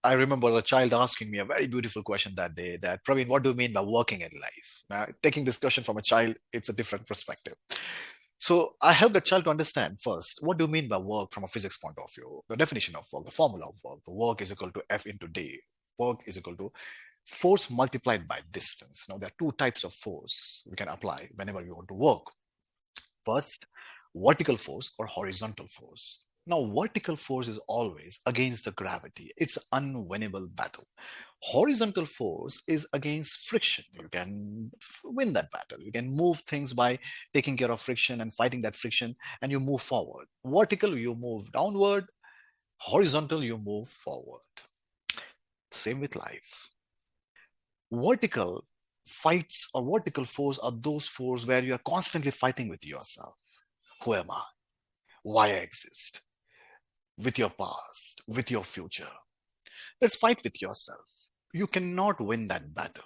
I remember a child asking me a very beautiful question that day, that, Praveen, what do you mean by working in life? Now, taking this question from a child, it's a different perspective. So I help the child to understand first, what do you mean by work from a physics point of view? The definition of work, the formula of work. The work is equal to F into D. Work is equal to force multiplied by distance. Now, there are two types of force we can apply whenever we want to work. First, vertical force or horizontal force. Now, vertical force is always against the gravity. It's an unwinnable battle. Horizontal force is against friction. You can win that battle. You can move things by taking care of friction and fighting that friction, and you move forward. Vertical, you move downward. Horizontal, you move forward. Same with life. Vertical fights or vertical force are those forces where you are constantly fighting with yourself. Who am I? Why I exist? With your past, with your future. Let's fight with yourself. You cannot win that battle.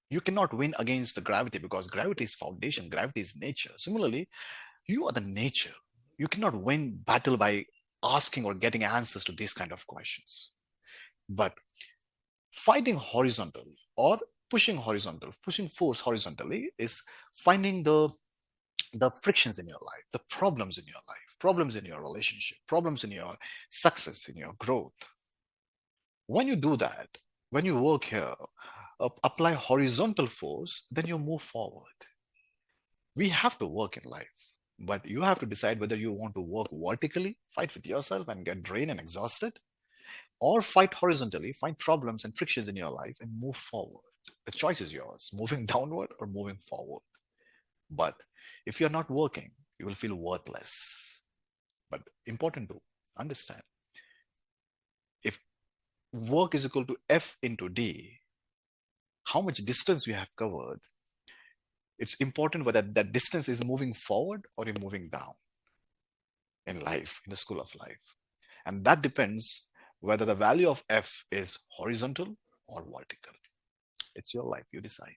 You cannot win against the gravity because gravity is foundation, gravity is nature. Similarly, you are the nature. You cannot win battle by asking or getting answers to these kind of questions. But fighting horizontal or pushing force horizontally is finding the frictions in your life, the problems in your life, problems in your relationship, problems in your success, in your growth. When you do that, when you work here, apply horizontal force, then you move forward. We have to work in life, but you have to decide whether you want to work vertically, fight with yourself and get drained and exhausted, or fight horizontally, find problems and frictions in your life and move forward. The choice is yours, moving downward or moving forward. But if you're not working, you will feel worthless. But important to understand, if work is equal to F into D, how much distance you have covered, it's important whether that distance is moving forward or you're moving down in life, in the school of life. And that depends whether the value of F is horizontal or vertical. It's your life, you decide.